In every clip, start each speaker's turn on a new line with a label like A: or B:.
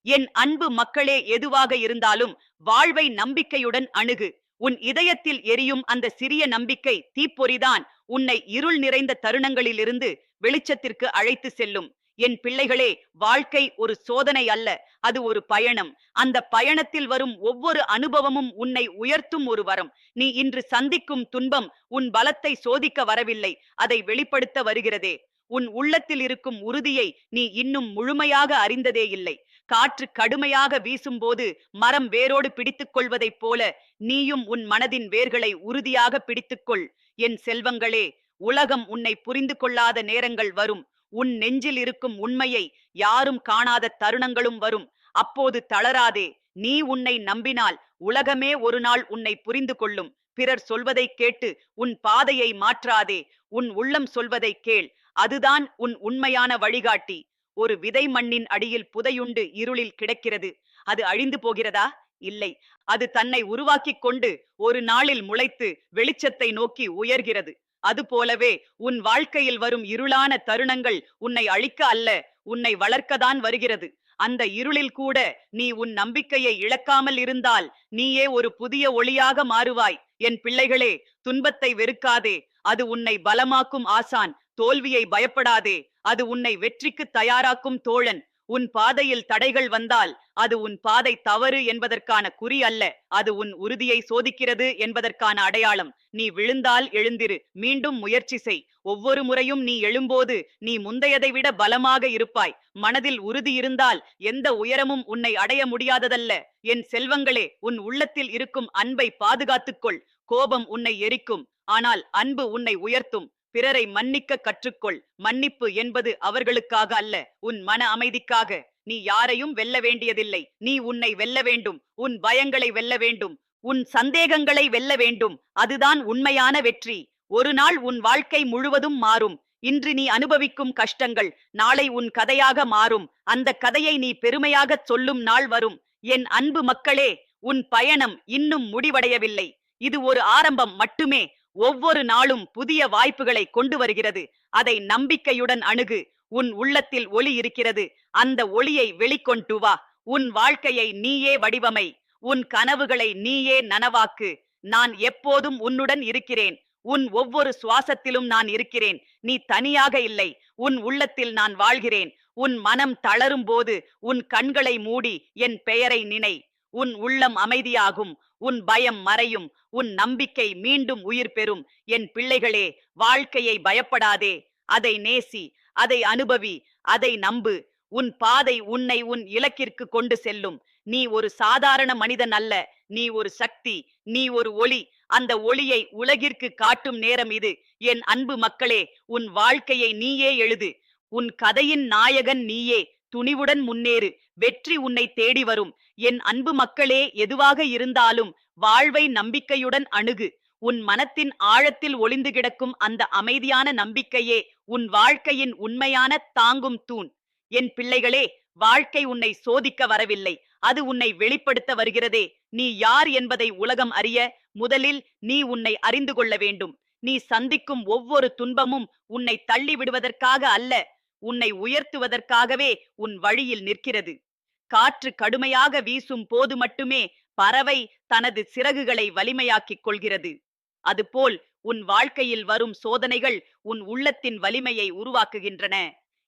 A: என் அன்பு மக்களே, எதுவாக இருந்தாலும் வாழ்வை நம்பிக்கையுடன் அணுகு. உன் இதயத்தில் எரியும் அந்த சிறிய நம்பிக்கை தீப்பொறிதான் உன்னை இருள் நிறைந்த தருணங்களிலிருந்து வெளிச்சத்திற்கு அழைத்து செல்லும். என் பிள்ளைகளே, வாழ்க்கை ஒரு சோதனை அல்ல, அது ஒரு பயணம். அந்த பயணத்தில் வரும் ஒவ்வொரு அனுபவமும் உன்னை உயர்த்தும் ஒரு வரம். நீ இன்று சந்திக்கும் துன்பம் உன் பலத்தை சோதிக்க வரவில்லை, அதை வெளிப்படுத்த வருகிறதே. உன் உள்ளத்தில் இருக்கும் உறுதியை நீ இன்னும் முழுமையாக அறிந்ததே இல்லை. காற்று கடுமையாக வீசும்போது மரம் வேரோடு பிடித்துக் கொள்வதைப் போல நீயும் உன் மனதின் வேர்களை உறுதியாக பிடித்துக்கொள். என் செல்வங்களே, உலகம் உன்னை புரிந்து கொள்ளாத நேரங்கள் வரும். உன் நெஞ்சில் இருக்கும் உண்மையை யாரும் காணாத தருணங்களும் வரும். அப்போது தளராதே. நீ உன்னை நம்பினால் உலகமே ஒரு நாள் உன்னை புரிந்து கொள்ளும். பிறர் சொல்வதை கேட்டு உன் பாதையை மாற்றாதே. உன் உள்ளம் சொல்வதை கேள், அதுதான் உன் உண்மையான வழிகாட்டி. ஒரு விதை மண்ணின் அடியில் புதையுண்டு இருளில் கிடக்கிறது. அது அழிந்து போகிறதா? இல்லை. அது தன்னை உருவாக்கிக் கொண்டு ஒரு நாளில் முளைத்து வெளிச்சத்தை நோக்கி உயர்கிறது. அதுபோலவே உன் வாழ்க்கையில் வரும் இருளான தருணங்கள் உன்னை அழிக்க அல்ல, உன்னை வளர்க்கத்தான் வருகிறது. அந்த இருளில் கூட நீ உன் நம்பிக்கையை இழக்காமல் இருந்தால் நீயே ஒரு புதிய ஒளியாக மாறுவாய். என் பிள்ளைகளே, துன்பத்தை வெறுக்காதே, அது உன்னை பலமாக்கும் ஆசான். தோல்வியை பயப்படாதே, அது உன்னை வெற்றிக்கு தயாராக்கும் தோழன். உன் பாதையில் தடைகள் வந்தால் அது உன் பாதை தவறு என்பதற்கான குறி அல்ல, அது உன் உறுதியை சோதிக்கிறது என்பதற்கான அடையாளம். நீ விழுந்தால் எழுந்திரு, மீண்டும் முயற்சி செய். ஒவ்வொரு முறையும் நீ எழும்போது நீ முந்தையதை விட பலமாக இருப்பாய். மனதில் உறுதி இருந்தால் எந்த உயரமும் உன்னை அடைய முடியாததல்ல. என் செல்வங்களே, உன் உள்ளத்தில் இருக்கும் அன்பை பாதுகாத்துக்கொள். கோபம் உன்னை எரிக்கும், ஆனால் அன்பு உன்னை உயர்த்தும். பிறரை மன்னிக்க கற்றுக்கொள். மன்னிப்பு என்பது அவர்களுக்காக அல்ல, உன் மன அமைதிக்காக. நீ யாரையும் வெல்ல வேண்டியதில்லை, நீ உன்னை வெல்ல வேண்டும். உன் பயங்களை வெல்ல வேண்டும், உன் சந்தேகங்களை வெல்ல வேண்டும். அதுதான் உண்மையான வெற்றி. ஒரு நாள் உன் வாழ்க்கை முழுவதும் மாறும். இன்று நீ அனுபவிக்கும் கஷ்டங்கள் நாளை உன் கதையாக மாறும். அந்த கதையை நீ பெருமையாக சொல்லும் நாள் வரும். என் அன்பு மக்களே, உன் பயணம் இன்னும் முடிவடையவில்லை. இது ஒரு ஆரம்பம் மட்டுமே. ஒவ்வொரு நாளும் புதிய வாய்ப்புகளை கொண்டு வருகிறது. அதை நம்பிக்கையுடன் அணுகு. உன் உள்ளத்தில் ஒளி இருக்கிறது, அந்த ஒளியை வெளிக்கொண்டு வா. உன் வாழ்க்கையை நீயே வடிவமை, உன் கனவுகளை நீயே நனவாக்கு. நான் எப்போதும் உன்னுடன் இருக்கிறேன். உன் ஒவ்வொரு சுவாசத்திலும் நான் இருக்கிறேன். நீ தனியாக இல்லை, உன் உள்ளத்தில் நான் வாழ்கிறேன். உன் மனம் தளரும் போது உன் கண்களை மூடி என் பெயரை நினை. உன் உள்ளம் அமைதியாகும், உன் பயம் மறையும், உன் நம்பிக்கை மீண்டும் உயிர் பெறும். என் பிள்ளைகளே, வாழ்க்கையை பயப்படாதே, அதை நேசி, அதை அனுபவி, அதை நம்பு. உன் பாதை உன்னை உன் இலக்கிற்கு கொண்டு செல்லும். நீ ஒரு சாதாரண மனிதன் அல்ல, நீ ஒரு சக்தி, நீ ஒரு ஒளி. அந்த ஒளியை உலகிற்கு காட்டும் நேரம் இது. என் அன்பு மக்களே, உன் வாழ்க்கையை நீயே எழுது. உன் கதையின் நாயகன் நீயே. துணிவுடன் முன்னேறு, வெற்றி உன்னை தேடி வரும். என் அன்பு மக்களே, எதுவாக இருந்தாலும் வாழ்வை நம்பிக்கையுடன் அணுகு. உன் மனத்தின் ஆழத்தில் ஒளிந்து கிடக்கும் அந்த அமைதியான நம்பிக்கையே உன் வாழ்க்கையின் உண்மையான தாங்கும் தூண். என் பிள்ளைகளே, வாழ்க்கை உன்னை சோதிக்க வரவில்லை, அது உன்னை வெளிப்படுத்த வருகிறதே. நீ யார் என்பதை உலகம் அறிய முதலில் நீ உன்னை அறிந்து கொள்ள வேண்டும். நீ சந்திக்கும் ஒவ்வொரு துன்பமும் உன்னை தள்ளி விடுவதற்காக அல்ல, உன்னை உயர்த்துவதற்காகவே உன் வழியில் நிற்கிறது. காற்று கடுமையாக வீசும் போது மட்டுமே பறவை தனது சிறகுகளை வலிமையாக்கிக் கொள்கிறது. அதுபோல் உன் வாழ்க்கையில் வரும் சோதனைகள் உன் உள்ளத்தின் வலிமையை உருவாக்குகின்றன.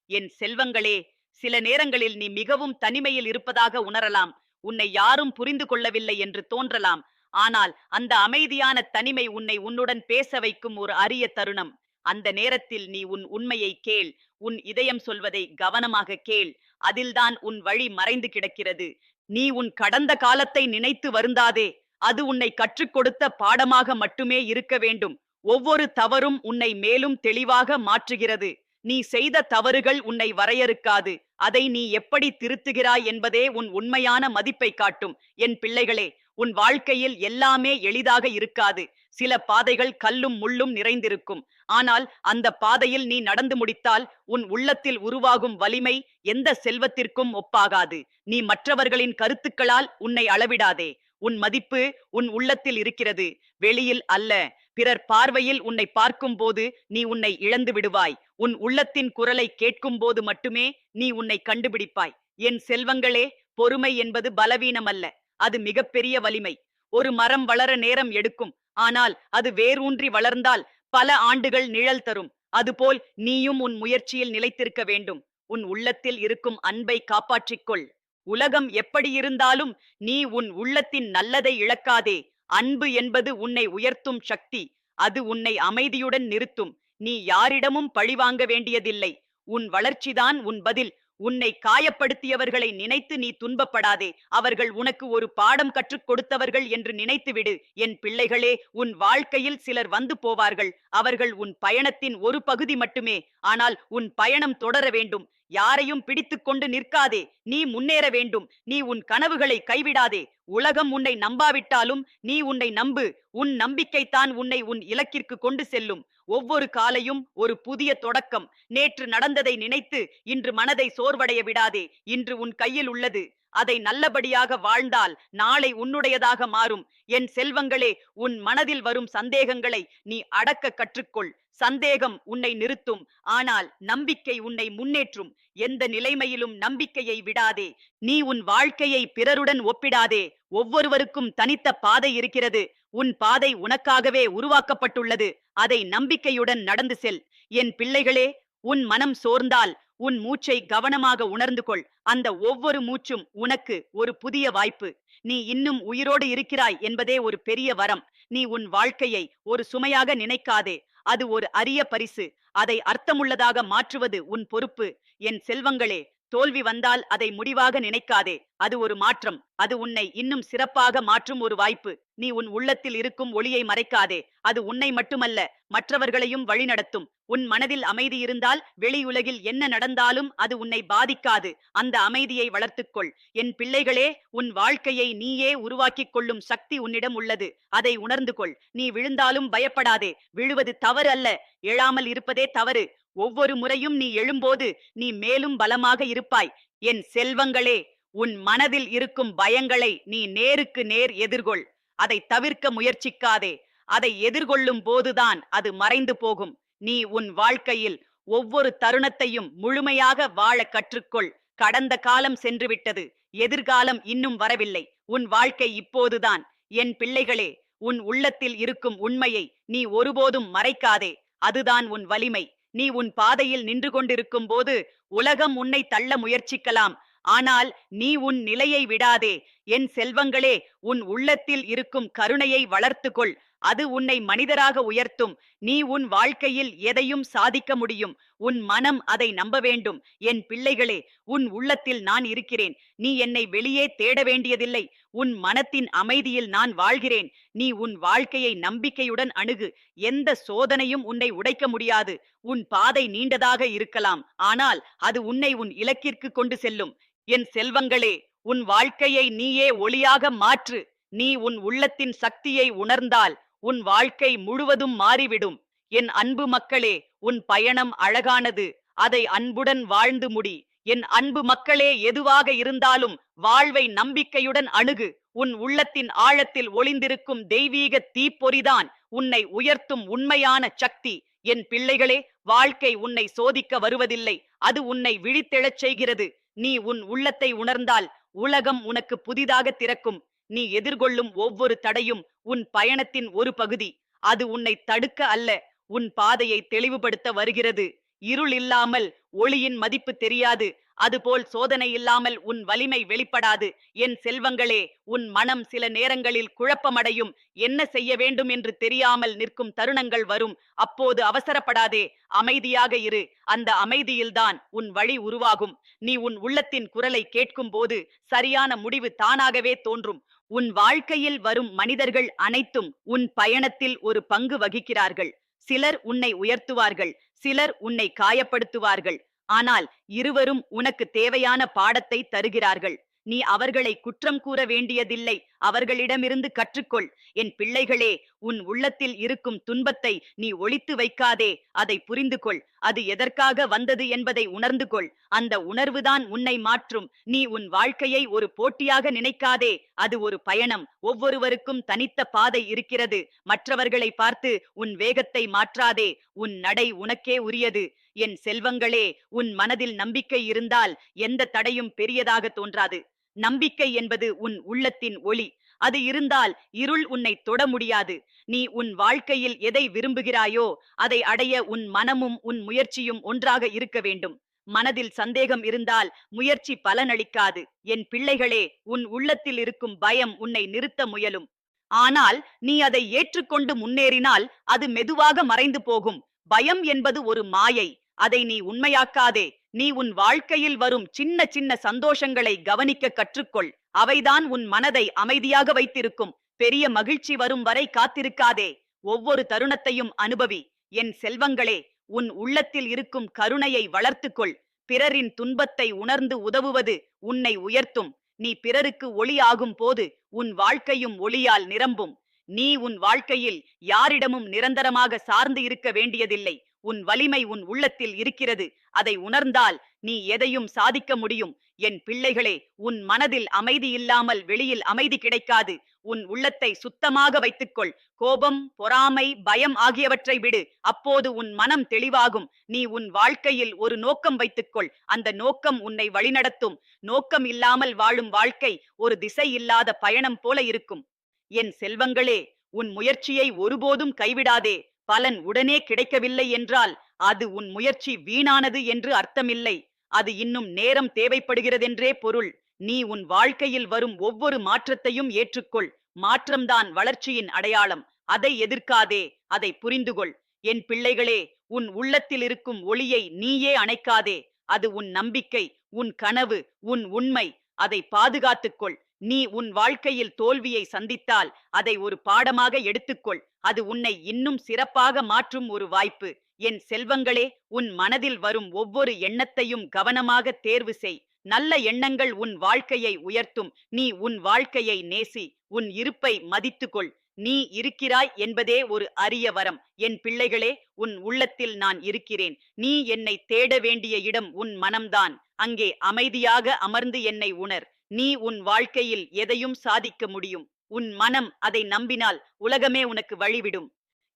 A: என் செல்வங்களே, சில நேரங்களில் நீ மிகவும் தனிமையில் இருப்பதாக உணரலாம். உன்னை யாரும் புரிந்து கொள்ளவில்லை என்று தோன்றலாம். ஆனால் அந்த அமைதியான தனிமை உன்னை உன்னுடன் பேச வைக்கும் ஒரு அரிய தருணம். அந்த நேரத்தில் நீ உன் உண்மையை கேள். உன் இதயம் சொல்வதை கவனமாக கேள். அதில்தான் உன் வழி மறைந்து கிடக்கிறது. நீ உன் கடந்த காலத்தை நினைத்து வருந்தாதே. அது உன்னை கற்றுக் கொடுத்த பாடமாக மட்டுமே இருக்க வேண்டும். ஒவ்வொரு தவறும் உன்னை மேலும் தெளிவாக மாற்றுகிறது. நீ செய்த தவறுகள் உன்னை வரையறுக்காது. அதை நீ எப்படி திருத்துகிறாய் என்பதே உன் உண்மையான மதிப்பை காட்டும். என் பிள்ளைகளே, உன் வாழ்க்கையில் எல்லாமே எளிதாக இருக்காது. சில பாதைகள் கல்லும் முள்ளும் நிறைந்திருக்கும். ஆனால் அந்த பாதையில் நீ நடந்து முடித்தால் உன் உள்ளத்தில் உருவாகும் வலிமை எந்த செல்வத்திற்கும் ஒப்பாகாது. நீ மற்றவர்களின் கருத்துக்களால் உன்னை அளவிடாதே. உன் மதிப்பு உன் உள்ளத்தில் இருக்கிறது, வெளியில் அல்ல. பிறர் பார்வையில் உன்னை பார்க்கும் போது நீ உன்னை இழந்து விடுவாய். உன் உள்ளத்தின் குரலை கேட்கும் போது மட்டுமே நீ உன்னை கண்டுபிடிப்பாய். என் செல்வங்களே, பொறுமை என்பது பலவீனம் அல்ல, அது மிகப்பெரிய வலிமை. ஒரு மரம் வளர நேரம் எடுக்கும், ஆனால் அது வேரூன்றி வளர்ந்தால் பல ஆண்டுகள் நிழல் தரும். அதுபோல் நீயும் உன் முயற்சியில் நிலைத்திருக்க வேண்டும். உன் உள்ளத்தில் இருக்கும் அன்பை காப்பாற்றிக்கொள். உலகம் எப்படி இருந்தாலும் நீ உன் உள்ளத்தின் நல்லதை இழக்காதே. அன்பு என்பது உன்னை உயர்த்தும் சக்தி. அது உன்னை அமைதியுடன் நிறுத்தும். நீ யாரிடமும் பழிவாங்க வேண்டியதில்லை. உன் வளர்ச்சிதான் உன் பதில். உன்னை காயப்படுத்தியவர்களை நினைத்து நீ துன்பப்படாதே. அவர்கள் உனக்கு ஒரு பாடம் கற்றுக் கொடுத்தவர்கள் என்று நினைத்துவிடு. என் பிள்ளைகளே, உன் வாழ்க்கையில் சிலர் வந்து போவார்கள். அவர்கள் உன் பயணத்தின் ஒரு பகுதி மட்டுமே. ஆனால் உன் பயணம் தொடர வேண்டும். யாரையும் பிடித்துக் கொண்டு நிற்காதே. நீ முன்னேற வேண்டும். நீ உன் கனவுகளை கைவிடாதே. உலகம் உன்னை நம்பாவிட்டாலும் நீ உன்னை நம்பு. உன் நம்பிக்கைத்தான் உன்னை உன் இலக்கிற்கு கொண்டு செல்லும். ஒவ்வொரு காலையும் ஒரு புதிய தொடக்கம். நேற்று நடந்ததை நினைத்து இன்று மனதை சோர்வடைய விடாதே. இன்று உன் கையில் உள்ளது. அதை நல்லபடியாக வாழ்ந்தால் நாளை உன்னுடையதாக மாறும். என் செல்வங்களே, உன் மனதில் வரும் சந்தேகங்களை நீ அடக்க கற்றுக்கொள். சந்தேகம் உன்னை நிறுத்தும், ஆனால் நம்பிக்கை உன்னை முன்னேற்றும். எந்த நிலைமையிலும் நம்பிக்கையை விடாதே. நீ உன் வாழ்க்கையை பிறருடன் ஒப்பிடாதே. ஒவ்வொருவருக்கும் தனித்த பாதை இருக்கிறது. உன் பாதை உனக்காகவே உருவாக்கப்பட்டுள்ளது. அதை நம்பிக்கையுடன் நடந்து செல். என் பிள்ளைகளே, உன் மனம் சோர்ந்தால் உன் மூச்சை கவனமாக உணர்ந்து கொள். அந்த ஒவ்வொரு மூச்சும் உனக்கு ஒரு புதிய வாய்ப்பு. நீ இன்னும் உயிரோடு இருக்கிறாய் என்பதே ஒரு பெரிய வரம். நீ உன் வாழ்க்கையை ஒரு சுமையாக நினைக்காதே. அது ஒரு அரிய பரிசு. அதை அர்த்தமுள்ளதாக மாற்றுவது உன் பொறுப்பு. என் செல்வங்களே, தோல்வி வந்தால் அதை முடிவாக நினைக்காதே. அது ஒரு மாற்றம். அது உன்னை இன்னும் சிறப்பாக மாற்றும் ஒரு வாய்ப்பு. நீ உன் உள்ளத்தில் இருக்கும் ஒளியை மறைக்காதே. அது உன்னை மட்டுமல்ல, மற்றவர்களையும் வழிநடத்தும். உன் மனதில் அமைதி இருந்தால் வெளியுலகில் என்ன நடந்தாலும் அது உன்னை பாதிக்காது. அந்த அமைதியை வளர்த்துக்கொள். என் பிள்ளைகளே, உன் வாழ்க்கையை நீயே உருவாக்கிக் கொள்ளும் சக்தி உன்னிடம் உள்ளது. அதை உணர்ந்து கொள். நீ விழுந்தாலும் பயப்படாதே. விழுவது தவறு அல்ல, எழாமல் இருப்பதே தவறு. ஒவ்வொரு முறையும் நீ எழும்போது நீ மேலும் பலமாக இருப்பாய். என் செல்வங்களே, உன் மனதில் இருக்கும் பயங்களை நீ நேருக்கு நேர் எதிர்கொள். அதை தவிர்க்க முயற்சிக்காதே. அதை எதிர்கொள்ளும் போதுதான் அது மறைந்து போகும். நீ உன் வாழ்க்கையில் ஒவ்வொரு தருணத்தையும் முழுமையாக வாழ கற்றுக்கொள். கடந்த காலம் சென்றுவிட்டது. எதிர்காலம் இன்னும் வரவில்லை. உன் வாழ்க்கை இப்போதுதான். என் பிள்ளைகளே, உன் உள்ளத்தில் இருக்கும் உண்மையை நீ ஒருபோதும் மறைக்காதே. அதுதான் உன் வலிமை. நீ உன் பாதையில் நின்று கொண்டிருக்கும் போது உலகம் உன்னை தள்ள முயற்சிக்கலாம். ஆனால் நீ உன் நிலையை விடாதே. என் செல்வங்களே, உன் உள்ளத்தில் இருக்கும் கருணையை வளர்த்துக்கொள். அது உன்னை மனிதராக உயர்த்தும். நீ உன் வாழ்க்கையில் எதையும் சாதிக்க முடியும். உன் மனம் அதை நம்ப வேண்டும். என் பிள்ளைகளே, உன் உள்ளத்தில் நான் இருக்கிறேன். நீ என்னை வெளியே தேட வேண்டியதில்லை. உன் மனத்தின் அமைதியில் நான் வாழ்கிறேன். நீ உன் வாழ்க்கையை நம்பிக்கையுடன் அணுகு. எந்த சோதனையும் உன்னை உடைக்க முடியாது. உன் பாதை நீண்டதாக இருக்கலாம், ஆனால் அது உன்னை உன் இலக்கிற்கு கொண்டு செல்லும். என் செல்வங்களே, உன் வாழ்க்கையை நீயே ஒளியாக மாற்று. நீ உன் உள்ளத்தின் சக்தியை உணர்ந்தால் உன் வாழ்க்கை முழுவதும் மாறிவிடும். என் அன்பு மக்களே, உன் பயணம் அழகானது. அதை அன்புடன் வாழ்ந்து முடி. என் அன்பு மக்களே, எதுவாக இருந்தாலும் வாழ்வை நம்பிக்கையுடன் அணுகு. உன் உள்ளத்தின் ஆழத்தில் ஒளிந்திருக்கும் தெய்வீக தீப்பொறிதான் உன்னை உயர்த்தும் உண்மையான சக்தி. என் பிள்ளைகளே, வாழ்க்கை உன்னை சோதிக்க வருவதில்லை. அது உன்னை விழித்தெழச் செய்கிறது. நீ உன் உள்ளத்தை உணர்ந்தால் உலகம் உனக்கு புதிதாக திறக்கும். நீ எதிர்கொள்ளும் ஒவ்வொரு தடையும் உன் பயணத்தின் ஒரு பகுதி. அது உன்னை தடுக்க அல்ல, உன் பாதையை தெளிவுபடுத்த வருகிறது. இருள் இல்லாமல் ஒளியின் மதிப்பு தெரியாது. அதுபோல் சோதனை இல்லாமல் உன் வலிமை வெளிப்படாது. என் செல்வங்களே, உன் மனம் சில நேரங்களில் குழப்பமடையும். என்ன செய்ய வேண்டும் என்று தெரியாமல் நிற்கும் தருணங்கள் வரும். அப்போது அவசரப்படாதே, அமைதியாக இரு. அந்த அமைதியில்தான் உன் வழி உருவாகும். நீ உன் உள்ளத்தின் குரலை கேட்கும் போது சரியான முடிவு தானாகவே தோன்றும். உன் வாழ்க்கையில் வரும் மனிதர்கள் அனைத்தும் உன் பயணத்தில் ஒரு பங்கு வகிக்கிறார்கள். சிலர் உன்னை உயர்த்துவார்கள், சிலர் உன்னை காயப்படுத்துவார்கள். ஆனால் இருவரும் உனக்கு தேவையான பாடத்தை தருகிறார்கள். நீ அவர்களை குற்றம் கூற வேண்டியதில்லை. அவர்களிடமிருந்து கற்றுக்கொள். என் பிள்ளைகளே, உன் உள்ளத்தில் இருக்கும் துன்பத்தை நீ ஒளித்து வைக்காதே. அதை புரிந்து கொள். அது எதற்காக வந்தது என்பதை உணர்ந்து கொள். அந்த உணர்வுதான் உன்னை மாற்றும். நீ உன் வாழ்க்கையை ஒரு போட்டியாக நினைக்காதே. அது ஒரு பயணம். ஒவ்வொருவருக்கும் தனித்த பாதை இருக்கிறது. மற்றவர்களை பார்த்து உன் வேகத்தை மாற்றாதே. உன் நடை உனக்கே உரியது. என் செல்வங்களே, உன் மனதில் நம்பிக்கை இருந்தால் எந்த தடையும் பெரியதாக தோன்றாது. நம்பிக்கை என்பது உன் உள்ளத்தின் ஒளி. அது இருந்தால் இருள் உன்னை தொட முடியாது. நீ உன் வாழ்க்கையில் எதை விரும்புகிறாயோ அதை அடைய உன் மனமும் உன் முயற்சியும் ஒன்றாக இருக்க வேண்டும். மனதில் சந்தேகம் இருந்தால் முயற்சி பலனளிக்காது. என் பிள்ளைகளே, உன் உள்ளத்தில் இருக்கும் பயம் உன்னை நிறுத்த முயலும். ஆனால் நீ அதை ஏற்றுக்கொண்டு முன்னேறினால் அது மெதுவாக மறைந்து போகும். பயம் என்பது ஒரு மாயை. அதை நீ உண்மையாக்காதே. நீ உன் வாழ்க்கையில் வரும் சின்ன சின்ன சந்தோஷங்களை கவனிக்க கற்றுக்கொள். அவைதான் உன் மனதை அமைதியாக வைத்திருக்கும். பெரிய மகிழ்ச்சி வரும் வரை காத்திருக்காதே. ஒவ்வொரு தருணத்தையும் அனுபவி. என் செல்வங்களே, உன் உள்ளத்தில் இருக்கும் கருணையை வளர்த்துக்கொள். பிறரின் துன்பத்தை உணர்ந்து உதவுவது உன்னை உயர்த்தும். நீ பிறருக்கு ஒளி ஆகும் போது உன் வாழ்க்கையும் ஒளியால் நிரம்பும். நீ உன் வாழ்க்கையில் யாரிடமும் நிரந்தரமாக சார்ந்து இருக்க வேண்டியதில்லை. உன் வலிமை உன் உள்ளத்தில் இருக்கிறது. அதை உணர்ந்தால் நீ எதையும் சாதிக்க முடியும். என் பிள்ளைகளே, உன் மனதில் அமைதி இல்லாமல் வெளியில் அமைதி கிடைக்காது. உன் உள்ளத்தை சுத்தமாக வைத்துக்கொள். கோபம், பொறாமை, பயம் ஆகியவற்றை விடு. அப்போது உன் மனம் தெளிவாகும். நீ உன் வாழ்க்கையில் ஒரு நோக்கம் வைத்துக்கொள். அந்த நோக்கம் உன்னை வழிநடத்தும். நோக்கம் இல்லாமல் வாழும் வாழ்க்கை ஒரு திசை இல்லாத பயணம் போல இருக்கும். என் செல்வங்களே, உன் முயற்சியை ஒருபோதும் கைவிடாதே. பலன் உடனே கிடைக்கவில்லை என்றால் அது உன் முயற்சி வீணானது என்று அர்த்தமில்லை. அது இன்னும் நேரம் தேவைப்படுகிறதென்றே பொருள். நீ உன் வாழ்க்கையில் வரும் ஒவ்வொரு மாற்றத்தையும் ஏற்றுக்கொள். மாற்றம்தான் வளர்ச்சியின் அடையாளம். அதை எதிர்க்காதே, அதை புரிந்துகொள். என் பிள்ளைகளே, உன் உள்ளத்தில் இருக்கும் ஒளியை நீயே அணைக்காதே. அது உன் நம்பிக்கை, உன் கனவு, உன் உண்மை. அதை பாதுகாத்துக்கொள். நீ உன் வாழ்க்கையில் தோல்வியை சந்தித்தால் அதை ஒரு பாடமாக எடுத்துக்கொள். அது உன்னை இன்னும் சிறப்பாக மாற்றும் ஒரு வாய்ப்பு. என் செல்வங்களே, உன் மனதில் வரும் ஒவ்வொரு எண்ணத்தையும் கவனமாக தேர்வு செய். நல்ல எண்ணங்கள் உன் வாழ்க்கையை உயர்த்தும். நீ உன் வாழ்க்கையை நேசி. உன் இருப்பை மதித்துக்கொள். நீ இருக்கிறாய் என்பதே ஒரு அரிய வரம். என் பிள்ளைகளே, உன் உள்ளத்தில் நான் இருக்கிறேன். நீ என்னை தேட வேண்டிய இடம் உன் மனம்தான். அங்கே அமைதியாக அமர்ந்து என்னை உணர். நீ உன் வாழ்க்கையில் எதையும் சாதிக்க முடியும். உன் மனம் அதை நம்பினால் உலகமே உனக்கு வழிவிடும்.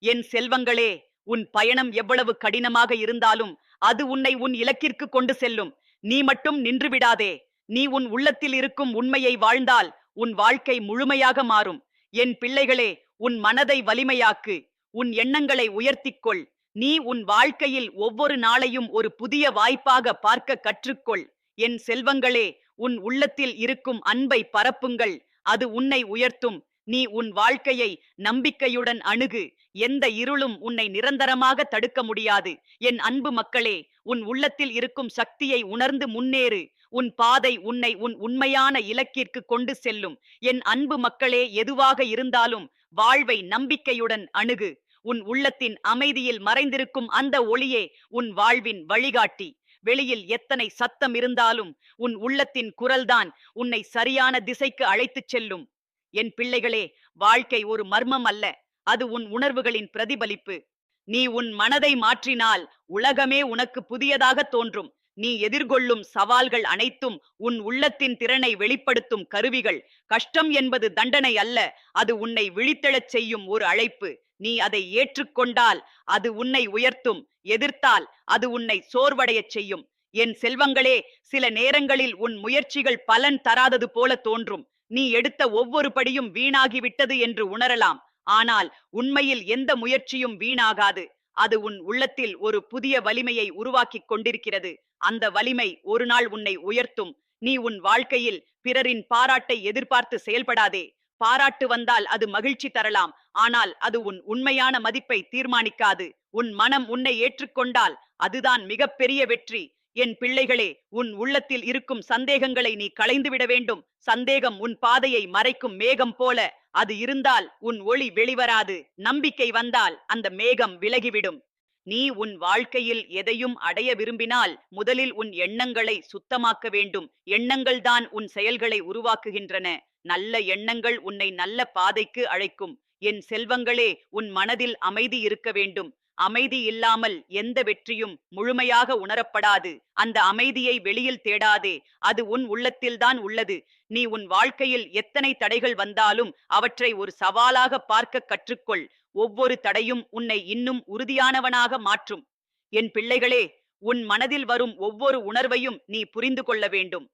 A: என் செல்வங்களே, உன் பயணம் எவ்வளவு கடினமாக இருந்தாலும் அது உன்னை உன் இலக்கிற்கு கொண்டு செல்லும். நீ மட்டும் நின்று விடாதே. நீ உன் உள்ளத்தில் இருக்கும் உண்மையை வாழ்ந்தால் உன் வாழ்க்கை முழுமையாக மாறும். என் பிள்ளைகளே, உன் மனதை வலிமையாக்கு. உன் எண்ணங்களை உயர்த்திக்கொள். நீ உன் வாழ்க்கையில் ஒவ்வொரு நாளையும் ஒரு புதிய வாய்ப்பாக பார்க்க கற்றுக்கொள். என் செல்வங்களே, உன் உள்ளத்தில் இருக்கும் அன்பை பரப்புங்கள். அது உன்னை உயர்த்தும். நீ உன் வாழ்க்கையை நம்பிக்கையுடன் அணுகு. எந்த இருளும் உன்னை நிரந்தரமாக தடுக்க முடியாது. என் அன்பு மக்களே, உன் உள்ளத்தில் இருக்கும் சக்தியை உணர்ந்து முன்னேறு. உன் பாதை உன்னை உன் உண்மையான இலக்கிற்கு கொண்டு செல்லும். என் அன்பு மக்களே, எதுவாக இருந்தாலும் வாழ்வை நம்பிக்கையுடன் அணுகு. உன் உள்ளத்தின் அமைதியில் மறைந்திருக்கும் அந்த ஒளியே உன் வாழ்வின் வழிகாட்டி. வெளியில் எத்தனை சத்தம் இருந்தாலும் உன் உள்ளத்தின் குரல்தான் உன்னை சரியான திசைக்கு அழைத்துச் செல்லும். என் பிள்ளைகளே, வாழ்க்கை ஒரு மர்மம் அல்ல. அது உன் உணர்வுகளின் பிரதிபலிப்பு. நீ உன் மனதை மாற்றினால் உலகமே உனக்கு புதியதாக தோன்றும். நீ எதிர்கொள்ளும் சவால்கள் அனைத்தும் உன் உள்ளத்தின் திறனை வெளிப்படுத்தும் கருவிகள். கஷ்டம் என்பது தண்டனை அல்ல. அது உன்னை விழித்தெழச் செய்யும் ஒரு அழைப்பு. நீ அதை ஏற்றுக்கொண்டால் அது உன்னை உயர்த்தும். எதிர்த்தால் அது உன்னை சோர்வடையச் செய்யும். என் செல்வங்களே, சில நேரங்களில் உன் முயற்சிகள் பலன் தராதது போல தோன்றும். நீ எடுத்த ஒவ்வொரு படியும் வீணாகிவிட்டது என்று உணரலாம். ஆனால் உண்மையில் எந்த முயற்சியும் வீணாகாது. அது உன் உள்ளத்தில் ஒரு புதிய வலிமையை உருவாக்கிக் கொண்டிருக்கிறது. அந்த வலிமை ஒரு நாள் உன்னை உயர்த்தும். நீ உன் வாழ்க்கையில் பிறரின் பாராட்டை எதிர்பார்த்து செயல்படாதே. பாராட்டு வந்தால் அது மகிழ்ச்சி தரலாம். ஆனால் அது உன் உண்மையான மதிப்பை தீர்மானிக்காது. உன் மனம் உன்னை ஏற்றுக்கொண்டால் அதுதான் மிகப்பெரிய வெற்றி. என் பிள்ளைகளே, உன் உள்ளத்தில் இருக்கும் சந்தேகங்களை நீ களைந்துவிட வேண்டும். சந்தேகம் உன் பாதையை மறைக்கும் மேகம் போல. அது இருந்தால் உன் ஒளி வெளிவராது. நம்பிக்கை வந்தால் அந்த மேகம் விலகிவிடும். நீ உன் வாழ்க்கையில் எதையும் அடைய விரும்பினால் முதலில் உன் எண்ணங்களை சுத்தமாக்க வேண்டும். எண்ணங்கள்தான் உன் செயல்களை உருவாக்குகின்றன. நல்ல எண்ணங்கள் உன்னை நல்ல பாதைக்கு அழைக்கும். என் செல்வங்களே, உன் மனதில் அமைதி இருக்க வேண்டும். அமைதி இல்லாமல் எந்த வெற்றியும் முழுமையாக உணரப்படாது. அந்த அமைதியை வெளியில் தேடாதே. அது உன் உள்ளத்தில்தான் உள்ளது. நீ உன் வாழ்க்கையில் எத்தனை தடைகள் வந்தாலும் அவற்றை ஒரு சவாலாக பார்க்க கற்றுக்கொள். ஒவ்வொரு தடையும் உன்னை இன்னும் உறுதியானவனாக மாற்றும். என் பிள்ளைகளே, உன் மனதில் வரும் ஒவ்வொரு உணர்வையும் நீ புரிந்து கொள்ள வேண்டும்.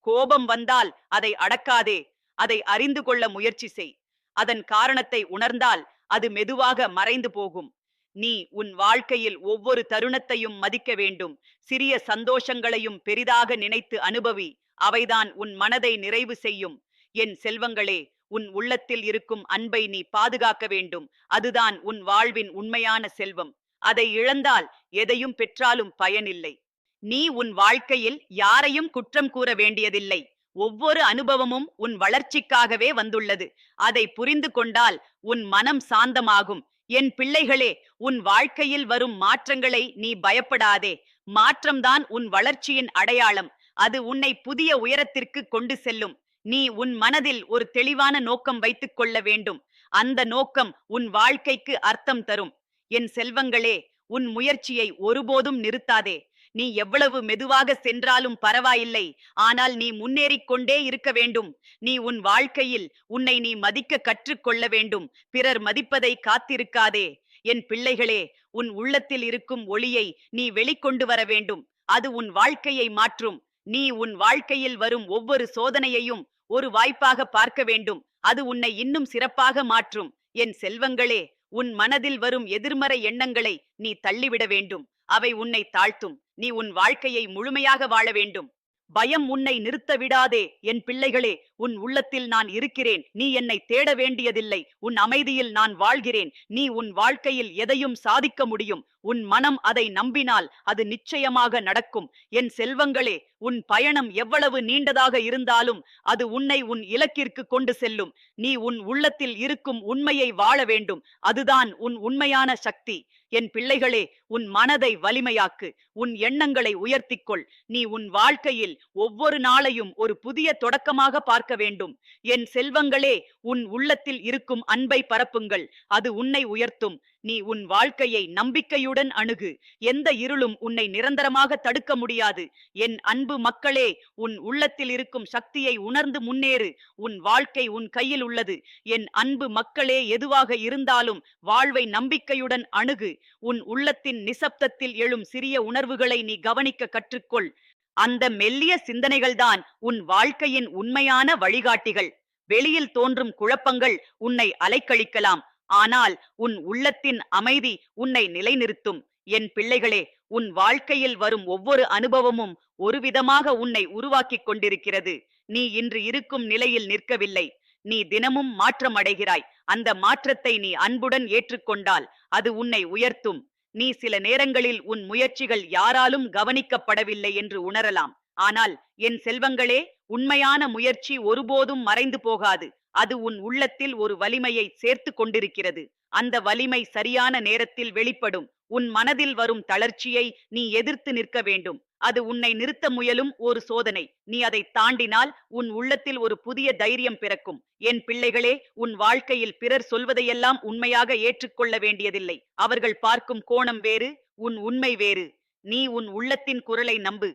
A: கோபம் வந்தால் அதை அடக்காதே, அதை அறிந்து கொள்ள முயற்சி செய். அதன் காரணத்தை உணர்ந்தால் அது மெதுவாக மறைந்து போகும். நீ உன் வாழ்க்கையில் ஒவ்வொரு தருணத்தையும் மதிக்க வேண்டும். சிறிய சந்தோஷங்களையும் பெரிதாக நினைத்து அனுபவி. அவைதான் உன் மனதை நிறைவு செய்யும். என் செல்வங்களே, உன் உள்ளத்தில் இருக்கும் அன்பை நீ பாதுகாக்க வேண்டும். அதுதான் உன் வாழ்வின் உண்மையான செல்வம். அதை இழந்தால் எதையும் பெற்றாலும் பயனில்லை. நீ உன் வாழ்க்கையில் யாரையும் குற்றம் கூற வேண்டியதில்லை. ஒவ்வொரு அனுபவமும் உன் வளர்ச்சிக்காகவே வந்துள்ளது. அதை புரிந்து கொண்டால் உன் மனம் சாந்தமாகும். என் பிள்ளைகளே, உன் வாழ்க்கையில் வரும் மாற்றங்களை நீ பயப்படாதே. மாற்றம்தான் உன் வளர்ச்சியின் அடையாளம். அது உன்னை புதிய உயரத்திற்கு கொண்டு செல்லும். நீ உன் மனதில் ஒரு தெளிவான நோக்கம் வைத்துக் கொள்ள வேண்டும். அந்த நோக்கம் உன் வாழ்க்கைக்கு அர்த்தம் தரும். என் செல்வங்களே, உன் முயற்சியை ஒருபோதும் நிறுத்தாதே. நீ எவ்வளவு மெதுவாக சென்றாலும் பரவாயில்லை. ஆனால் நீ முன்னேறிக் கொண்டே இருக்க வேண்டும். நீ உன் வாழ்க்கையில் உன்னை நீ மதிக்க கற்றுக்கொள்ள வேண்டும். பிறர் மதிப்பதை காத்திருக்காதே. என் பிள்ளைகளே, உன் உள்ளத்தில் இருக்கும் ஒளியை நீ வெளிக்கொண்டு வர வேண்டும். அது உன் வாழ்க்கையை மாற்றும். நீ உன் வாழ்க்கையில் வரும் ஒவ்வொரு சோதனையையும் ஒரு வாய்ப்பாக பார்க்க வேண்டும். அது உன்னை இன்னும் சிறப்பாக மாற்றும். என் செல்வங்களே, உன் மனதில் வரும் எதிர்மறை எண்ணங்களை நீ தள்ளிவிட வேண்டும். அவை உன்னை தாழ்த்தும். நீ உன் வாழ்க்கையை முழுமையாக வாழ வேண்டும். பயம் உன்னை நிறுத்த விடாதே. என் பிள்ளைகளே, உன் உள்ளத்தில் நான் இருக்கிறேன். நீ என்னை தேட வேண்டியதில்லை. உன் அமைதியில் நான் வாழ்கிறேன். நீ உன் வாழ்க்கையில் எதையும் சாதிக்க முடியும். உன் மனம் அதை நம்பினால் அது நிச்சயமாக நடக்கும். என் செல்வங்களே, உன் பயணம் எவ்வளவு நீண்டதாக இருந்தாலும் அது உன்னை உன் இலக்கிற்கு கொண்டு செல்லும். நீ உன் உள்ளத்தில் இருக்கும் உண்மையை வாழ வேண்டும். அதுதான் உன் உண்மையான சக்தி. என் பிள்ளைகளே, உன் மனதை வலிமையாக்கு. உன் எண்ணங்களை உயர்த்திக்கொள். நீ உன் வாழ்க்கையில் ஒவ்வொரு நாளையும் ஒரு புதிய தொடக்கமாக பார்க்க வேண்டும். என் செல்வங்களே, உன் உள்ளத்தில் இருக்கும் அன்பை பரப்புங்கள். அது உன்னை உயர்த்தும். நீ உன் வாழ்க்கையை நம்பிக்கையுடன் அணுகு. எந்த இருளும் உன்னை நிரந்தரமாக தடுக்க முடியாது. என் அன்பு மக்களே, உன் உள்ளத்தில் இருக்கும் சக்தியை உணர்ந்து முன்னேறு. உன் வாழ்க்கை உன் கையில் உள்ளது. என் அன்பு மக்களே, எதுவாக இருந்தாலும் வாழ்வை நம்பிக்கையுடன் அணுகு. உன் உள்ளத்தின் நிசப்தத்தில் எழும் சிறிய உணர்வுகளை நீ கவனிக்க கற்றுக்கொள். அந்த மெல்லிய சிந்தனைகள்தான் உன் வாழ்க்கையின் உண்மையான வழிகாட்டிகள். வெளியில் தோன்றும் குழப்பங்கள் உன்னை அலைக்கழிக்கலாம். ஆனால் உன் உள்ளத்தின் அமைதி உன்னை நிலைநிறுத்தும். என் பிள்ளைகளே, உன் வாழ்க்கையில் வரும் ஒவ்வொரு அனுபவமும் ஒரு விதமாக உன்னை உருவாக்கிக் கொண்டிருக்கிறது. நீ இன்று இருக்கும் நிலையில் நிற்கவில்லை. நீ தினமும் மாற்றம் அடைகிறாய். அந்த மாற்றத்தை நீ அன்புடன் ஏற்றுக்கொண்டால் அது உன்னை உயர்த்தும். நீ சில நேரங்களில் உன் முயற்சிகள் யாராலும் கவனிக்கப்படவில்லை என்று உணரலாம். ஆனால் என் செல்வங்களே, உண்மையான முயற்சி ஒருபோதும் மறைந்து போகாது. அது உன் உள்ளத்தில் ஒரு வலிமையை சேர்த்து கொண்டிருக்கிறது. அந்த வலிமை சரியான நேரத்தில் வெளிப்படும். உன் மனதில் வரும் தளர்ச்சியை நீ எதிர்த்து நிற்க வேண்டும். அது உன்னை நிறுத்த முயலும் ஒரு சோதனை. நீ அதை தாண்டினால் உன் உள்ளத்தில் ஒரு புதிய தைரியம் பிறக்கும். என் பிள்ளைகளே, உன் வாழ்க்கையில் பிறர் சொல்வதையெல்லாம் உண்மையாக ஏற்றுக்கொள்ள வேண்டியதில்லை. அவர்கள் பார்க்கும் கோணம் வேறு, உன் உண்மை வேறு. நீ உன் உள்ளத்தின் குரலை நம்பு.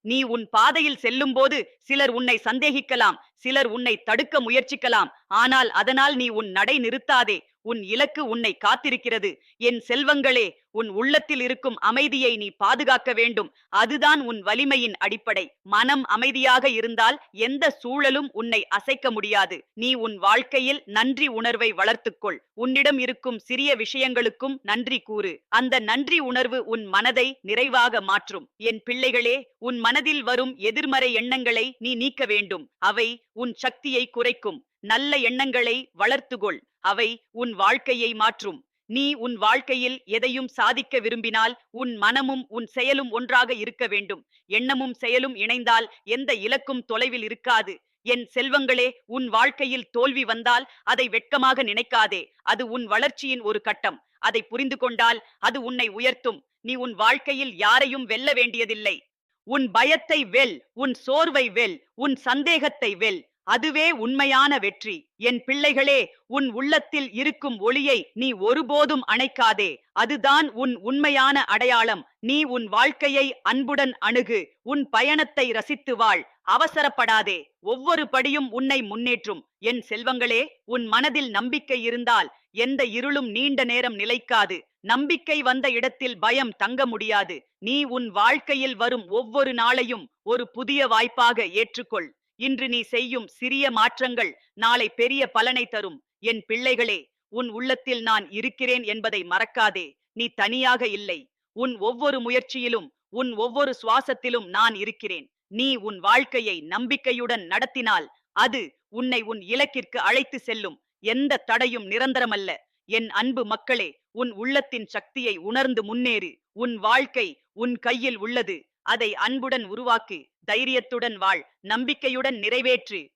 A: நீ உன் பாதையில் செல்லும்போது சிலர் உன்னை சந்தேகிக்கலாம். சிலர் உன்னை தடுக்க முயற்சிக்கலாம். ஆனால் அதனால் நீ உன் நடை நிறுத்தாதே. உன் இலக்கு உன்னை காத்திருக்கிறது. என் செல்வங்களே, உன் உள்ளத்தில் இருக்கும் அமைதியை நீ பாதுகாக்க வேண்டும். அதுதான் உன் வலிமையின் அடிப்படை. மனம் அமைதியாக இருந்தால் எந்த சூழலும் உன்னை அசைக்க முடியாது. நீ உன் வாழ்க்கையில் நன்றி உணர்வை வளர்த்துக்கொள். உன்னிடம் இருக்கும் சிறிய விஷயங்களுக்கும் நன்றி கூறு. அந்த நன்றி உணர்வு உன் மனதை நிறைவாக மாற்றும். என் பிள்ளைகளே, உன் மனதில் வரும் எதிர்மறை எண்ணங்களை நீ நீக்க வேண்டும். அவை உன் சக்தியை குறைக்கும். நல்ல எண்ணங்களை வளர்த்துக்கொள். அவை உன் வாழ்க்கையை மாற்றும். நீ உன் வாழ்க்கையில் எதையும் சாதிக்க விரும்பினால் உன் மனமும் உன் செயலும் ஒன்றாக இருக்க வேண்டும். எண்ணமும் செயலும் இணைந்தால் எந்த இலக்கும் தொலைவில் இருக்காது. என் செல்வங்களே, உன் வாழ்க்கையில் தோல்வி வந்தால் அதை வெட்கமாக நினைக்காதே. அது உன் வளர்ச்சியின் ஒரு கட்டம். அதை புரிந்து கொண்டால் அது உன்னை உயர்த்தும். நீ உன் வாழ்க்கையில் யாரையும் வெல்ல வேண்டியதில்லை. உன் பயத்தை வெல். உன் சோர்வை வெல். உன் சந்தேகத்தை வெல். அதுவே உண்மையான வெற்றி. என் பிள்ளைகளே, உன் உள்ளத்தில் இருக்கும் ஒளியை நீ ஒருபோதும் அணைக்காதே. அதுதான் உன் உண்மையான அடையாளம். நீ உன் வாழ்க்கையை அன்புடன் அணுகு. உன் பயணத்தை ரசித்து வாழ். அவசரப்படாதே. ஒவ்வொரு படியும் உன்னை முன்னேற்றும். என் செல்வங்களே, உன் மனதில் நம்பிக்கை இருந்தால் எந்த இருளும் நீண்ட நேரம் நிலைக்காது. நம்பிக்கை வந்த இடத்தில் பயம் தங்க முடியாது. நீ உன் வாழ்க்கையில் வரும் ஒவ்வொரு நாளையும் ஒரு புதிய வாய்ப்பாக ஏற்றுக்கொள். இன்று நீ செய்யும் சிறிய மாற்றங்கள் நாளை பெரிய பலனை தரும். என் பிள்ளைகளே, உன் உள்ளத்தில் நான் இருக்கிறேன் என்பதை மறக்காதே. நீ தனியாக இல்லை. உன் ஒவ்வொரு முயற்சியிலும், உன் ஒவ்வொரு சுவாசத்திலும் நான் இருக்கிறேன். நீ உன் வாழ்க்கையை நம்பிக்கையுடன் நடத்தினால் அது உன்னை உன் இலக்கிற்கு அழைத்து செல்லும். எந்த தடையும் நிரந்தரமல்ல. என் அன்பு மக்களே, உன் உள்ளத்தின் சக்தியை உணர்ந்து முன்னேறு. உன் வாழ்க்கை உன் கையில் உள்ளது. அதை அன்புடன் உருவாக்கு. தைரியத்துடன் வாழ். நம்பிக்கையுடன் நிறைவேற்று.